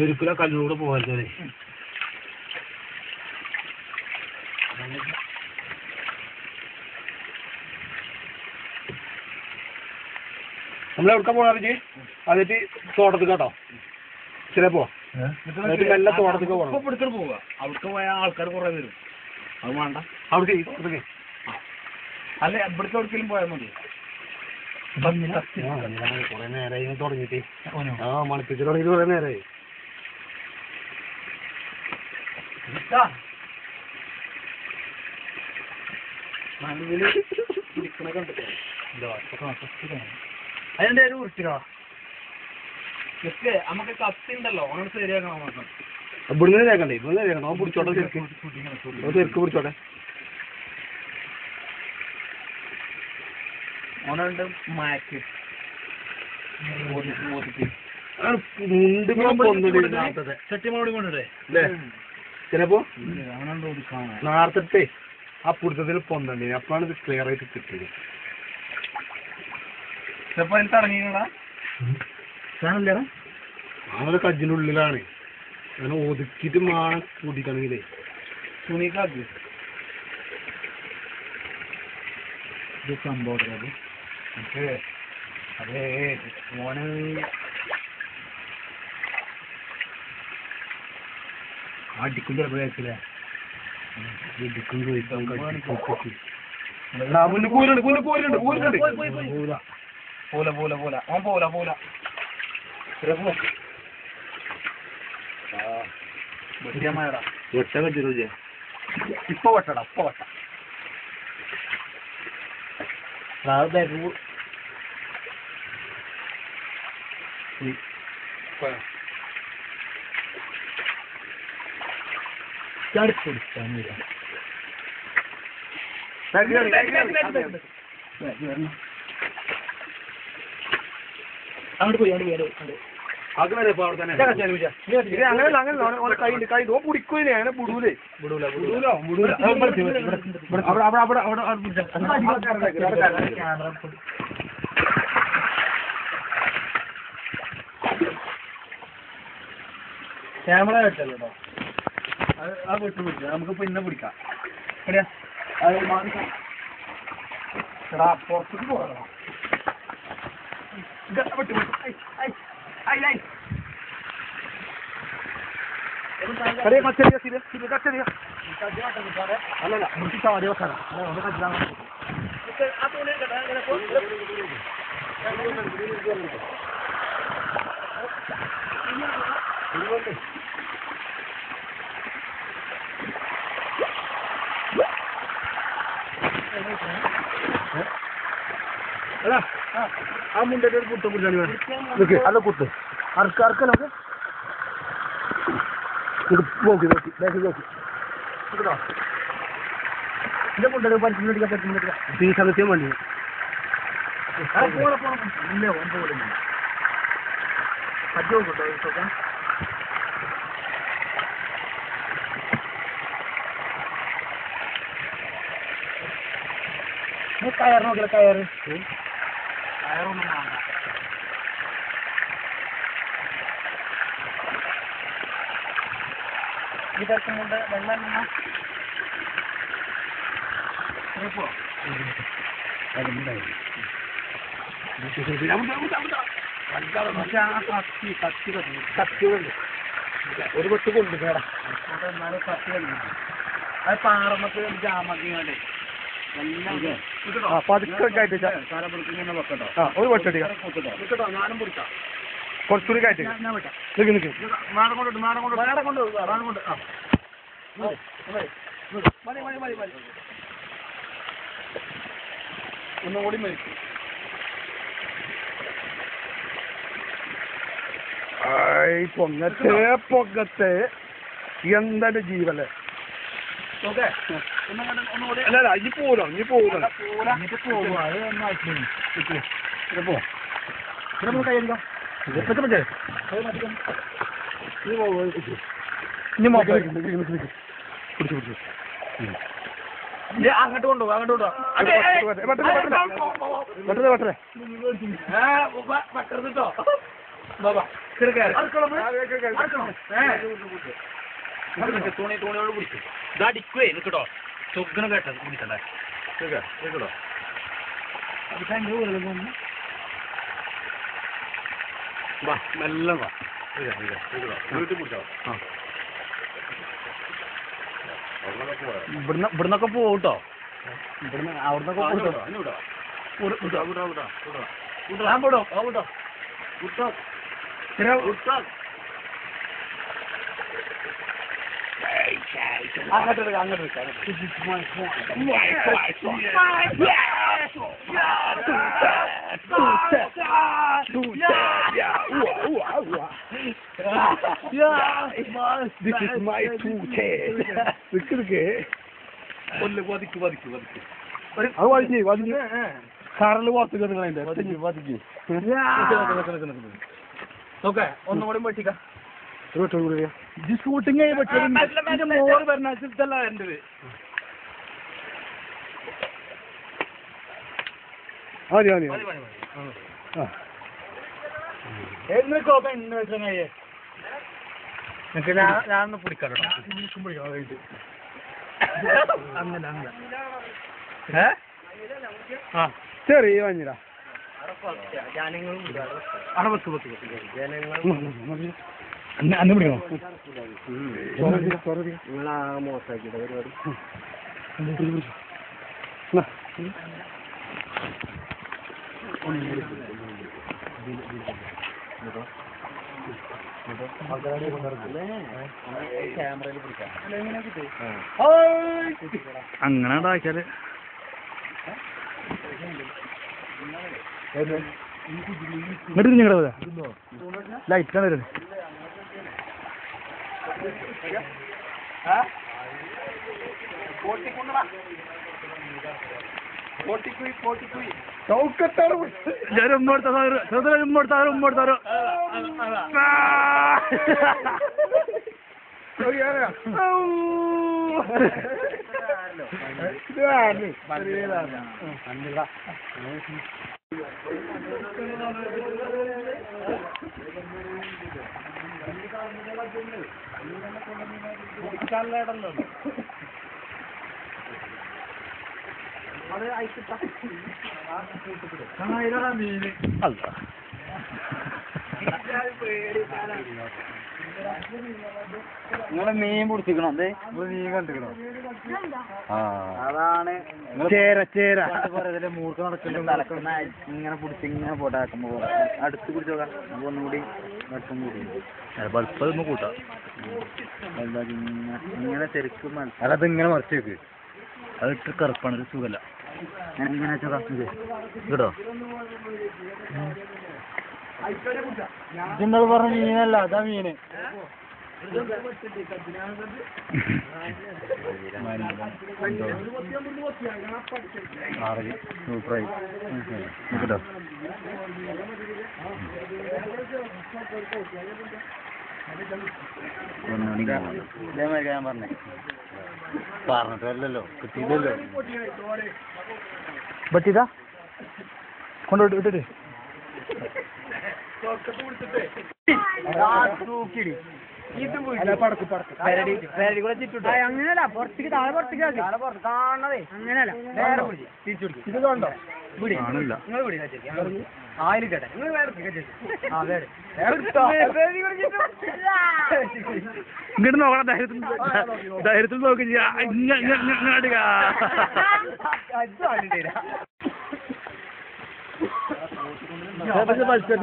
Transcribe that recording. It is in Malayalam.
ഒരിക്കലും കല്ലൂടെ പോകരുതേ. നമ്മളെവിടുക്ക പോകാറ് അതിട്ട് തോട്ടത്തിൽ കേട്ടോ ചിലപ്പോ എല്ലാ തോട്ടത്തിൽ പോവുക. അവിടേക്ക് പോയ ആൾക്കാർ കുറെ വരും. അത് വേണ്ട അവിടെ അല്ല ഇവിടുത്തെ എവിടേക്കെങ്കിലും പോയാൽ മതി. കുറെ നേരമായി തുടങ്ങിട്ട് മണിപ്പിച്ച് തുടങ്ങിട്ട് കുറെ നേരമായി. അതിന്റെ ഒരു ഉരുത്തിനോ നമുക്ക് കത്തി ഉണ്ടല്ലോ ഓനോട് ശരിയാക്കണം. ഇവിടുന്ന് ശരിയാക്കണ്ടേ? ഇവിടുന്ന് ശരിയാക്കണം. അവൻ പിടിച്ചോട്ടെ, ശരിക്ക് പിടിച്ചോട്ടെ. ഓനുണ്ട് മാക്ക് ചെട്ടിമോടി കൊണ്ടിട്ടേ ചിലപ്പോ നേരത്തെ ആ പിടുത്തത്തിൽ പൊന്തണ്ടേ. അപ്പോഴാണ് ഇത് ക്ലിയർ ആയിട്ട് കിട്ടിയത്. ചിലപ്പോ അതിന് തടങ്ങിക്കടാ സാധനല്ലേടാ. അങ്ങനെ കജ്ജിനുള്ളിലാണ്. അങ്ങനെ ഒതുക്കിയിട്ട് മാണം കൂട്ടിക്കണമെങ്കിലേ തുണിക്കാക്ക് ഇത് സംഭവം. അതെ മോന് അടിക്കും ചിലപ്പോ കഴിച്ചില്ലേ. ഇടിക്കും ചോദിക്കാൻ ഇപ്പൊ വെട്ടടാ. ഇപ്പൊ വെട്ട അങ്ങോട്ട് പോയി അങ്ങനെ കൈ പിടിക്കൂലേ. അങ്ങനെ വിടൂലേ. ക്യാമറ വെച്ചല്ലോ കേട്ടോ. അത് വിട്ടു പിടിക്കാം. നമുക്ക് പിന്നെ പിടിക്കാം. എടാ പുറത്തേക്ക് പോകണം. അല്ലല്ല നമുക്ക് ചാടി വെക്കാനാ. അല്ല ആ മുണ്ടേ ഒരു കുത്ത പിടിച്ചാണ്. അല്ല കുത്ത് അറക്ക നമുക്ക് നോക്കി നോക്കി ബാക്കി നോക്കി എന്റെ മുണ്ടേ പറ്റുന്ന പറ്റുന്ന ഈ സ്ഥലത്തെയും വേണ്ടി ഇല്ല ഒന്നും പറ്റുമോ കേട്ടോ. ഇതൊക്കെ കയറ് നോക്കില്ല. കയറൊന്നും വേണ്ട. ഇതൊക്കെ കൊണ്ട് വെള്ളം ഒരു വെട്ട് കൊണ്ട് കേടാ. എന്നാലും കത്തി കളി അത് പാറമൊക്കെ ജാമാക്കിയാണ്ടേ ഒരു വട്ടടി ഞാനും പിടിക്കാം. കുറച്ചുകൂടി കയറ്റി ഒന്നും കൂടി മരിക്കും. പൊങ്ങത്തെ എന്താണ് ജീവല്ലേ. അല്ല ഇനി പോലോ ഇനി പോകില്ല. അങ്ങോട്ട് കൊണ്ടുപോകും അങ്ങോട്ട് കൊണ്ടുപോകാം തുണിയോട് പിടിച്ചു ഇതടിക്കുവേ നിൽക്കട്ടോ ചൊഗ്ഗണ കേട്ടത് പിടിക്കണ്ടേ കേട്ടോ വാ മെല്ലെ വാ വീട്ടിൽ പിടിച്ചോ ആ ഇവിടുന്നൊക്കെ പോട്ടോ ഇവിടുന്ന് അവിടുന്നൊക്കെ അങ്ങോട്ട് കാറിൽ പുറത്ത് ഓക്കെ ഒന്നും കൂടി പറ്റിക്കാം ഷൂട്ടിങ് മോറ് ഭരണാശിത്തല്ല എൻ്റെ ഞാനൊന്ന് പിടിക്കാം അങ്ങനെ അങ്ങനെ ആ ചെറിയ വഞ്ഞിടാ അന്ന് പിടിക്കണോ നിങ്ങളാ മോശമാക്കിയിട്ട് പരിപാടി അങ്ങനെ ഉണ്ടാക്കിയാല് ഇങ്ങോട്ട് നിങ്ങളുടെ ലൈറ്റാണ് വരുന്നത് ഉമ്മടുത്താരോ നിങ്ങളെ മീൻ പിടിച്ചിക്കണോ അതെ മീൻ കണ്ടിക്കണോ അതാണ് ചേര ചേര മൂർക്ക് നടക്കുന്ന ഇങ്ങനെ പിടിച്ച് ഇങ്ങനെ പോട്ടാക്കുമ്പോ അടുത്ത് പിടിച്ച് നോക്കാം നമുക്ക് ഒന്നുകൂടി വെട്ടം കൂടി പൽപ്പൊന്ന് കൂട്ടാം ഇങ്ങനെ ശരിക്കും അതത് ഇങ്ങനെ മറിച്ച് വെക്ക് അതിട്ട് കറുപ്പാണ് ഒരു സുഖമല്ല ഇങ്ങനെ കേട്ടോ ഇതെന്താ പറഞ്ഞ മീനല്ല അതാ മീന് സൂപ്പറായി കേട്ടോ ഇതേമാതിരി ഞാൻ പറഞ്ഞിട്ടല്ലോ കിട്ടിയില്ലല്ലോ പറ്റിയതാ കൊണ്ടോട്ട് വിട്ടിട്ട് അങ്ങനെയല്ല പുറത്തേക്ക് താഴെ പുറത്തേക്ക് കാണണതേ അങ്ങനെയല്ല നേരെ തിരിച്ചു ഇത് കണ്ടോ കാണില്ല നിങ്ങൾ ആയിരം കേട്ടെ നിങ്ങൾ ഇങ്ങോട്ട് നോക്കണം ധൈര്യത്തിൽ നോക്കി പലിച്ചോ